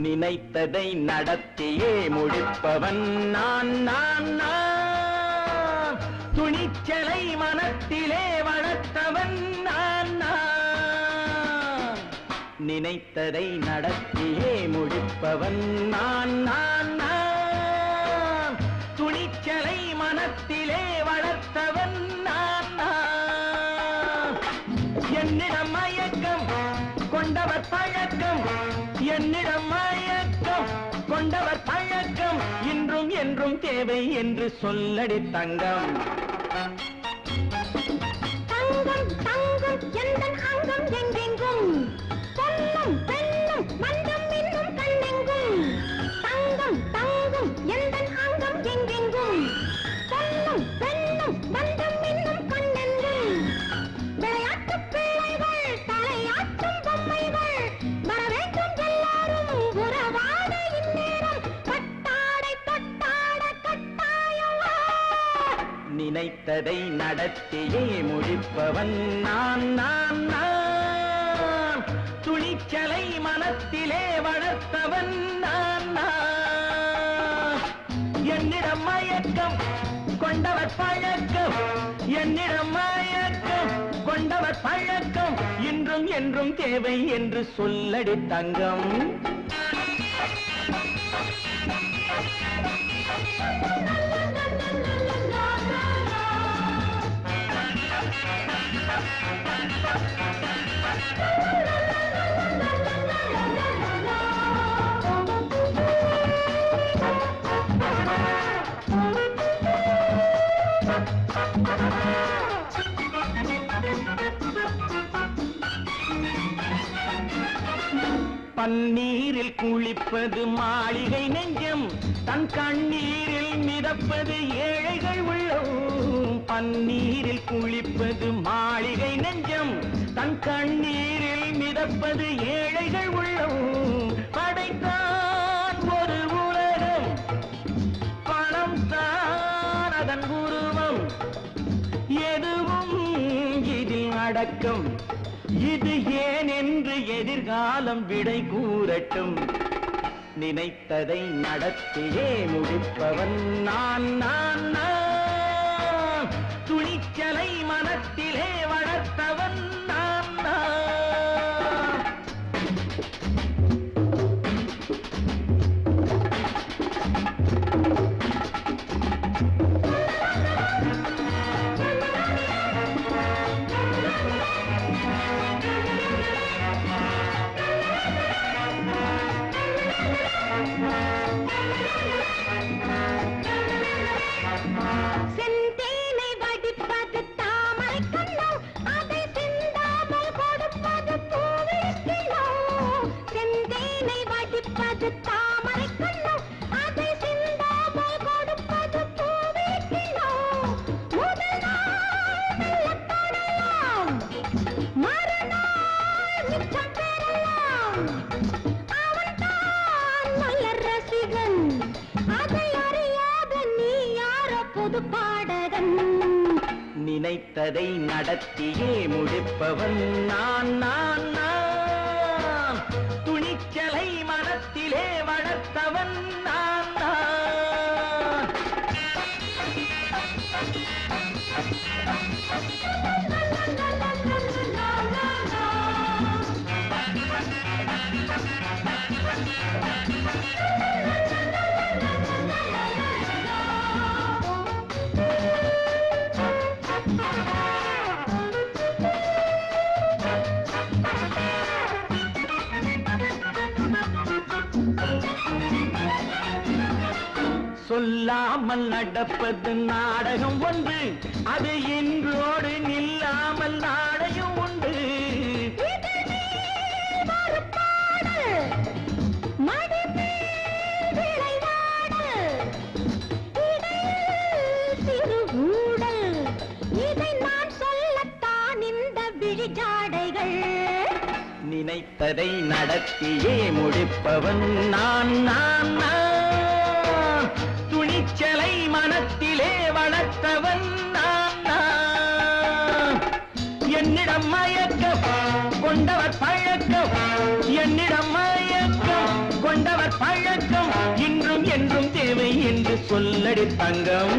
நினைத்ததை நடத்தியே முடிப்பவன் நான் நான் நான். துணிச்சலை மனத்திலே வளர்த்தவன் நான் நான். நினைத்ததை நடத்தியே முடிப்பவன் நான் நான் நான். துணிச்சலை மனத்திலே வளர்த்தவன் நான் நான். என்னிடம் மயக்கம் கொண்டவர் பழக்கம், என்னிடம் மயக்கம் கொண்டவர் பழக்கம், இன்றும் என்றும் தேவை என்று சொல்லடி தங்கம். தங்கம் தங்கம் எந்தன் அங்கம் எங்கெங்கும், பொன்னும் பெண்ணும் மந்தம் இன்னும் கண்ணெங்கும். தங்கம் தங்கம் எந்தன் அங்கம் எங்கெங்கும், பொன்னும் பெண்ணும் மந்தம் இன்னும் கண்ணெங்கும். விளையாட்டு பிள்ளைகள் தலையாட்டும் பொம்மைகள், வர வேண்டும் எல்லாரும் உறவாட இந்நேரம். கட்டாடை தொட்டாட கட்டாயவா. நினைத்ததை நடத்தியே முடிப்பவன் நான் நான் நான். துணிச்சலை மனத்திலே வளர்த்தவன் நான் நான். என்னிடம் மயக்கம் கொண்டவர் பழக்கம், என்னிடம் மயக்கம் கொண்டவர் பழக்கம், இன்றும் என்றும் தேவை என்று சொல்லடி தங்கம். பன்னீரில் குளிப்பது மாளிகை நெஞ்சம், தன் கண்ணீரில் மிதப்பது ஏழைகள் உள்ளம். பன்னீரில் குளிப்பது மாளிகை நெஞ்சம், தன் கண்ணீரில் மிதப்பது ஏழைகள் உள்ளம். படைத்தான் ஒரு உலகம், பணம் தான் அதன் உருவம், எதுவும் இதில் அடக்கம். இது ஏன் என்று எதிர்காலம் விடை கூறட்டும். நினைத்ததை நடத்தியே முடிப்பவன் நான் நான் நான். துணிச்சலை மனத்திலே வளர்த்தவன் நான் நான். செந்தேனை வடிப்பது தாமரை கண்ணோ, அதை சிந்தாமல் கொடுப்பது பூவிக்கிலோ. செந்தேனை வடிப்பது தாமரை கண்ணோ, அதை சிந்தாமல் கொடுப்பது பூவிக்கிலோ. முதல் நாள் மெல்லத் தொடலாம், மறுநாள் மிச்சம் பெறலாம். அவன்தான் மலர் ரசிகன், அதை அறியாத நீ யாரோ புது பாடகன். நினைத்ததை நடத்தியே முடிப்பவன் நான் நான் நான். துணிச்சலை மனத்திலே வளர்த்தவன் நான் நான். சொல்லாமல் நடப்பது நாடகம் ஒன்று, அது இன்றோடு நில்லாமல் நாடையும் உண்டு. இதை நான் சொல்லத்தான் இந்த விழிஜாடைகள். நினைத்ததை நடத்தியே முடிப்பவன் நான் நான் நான். துணிச்சலை மனத்திலே வளர்த்தவன் நான் நான். என்னிடம் மயக்கம் கொண்டவர் பழக்கம், என்னிடம் மயக்கம் கொண்ட நற்பழக்கம் இன்றும் என்றும் தேவை என்று சொல்லடி தங்கம்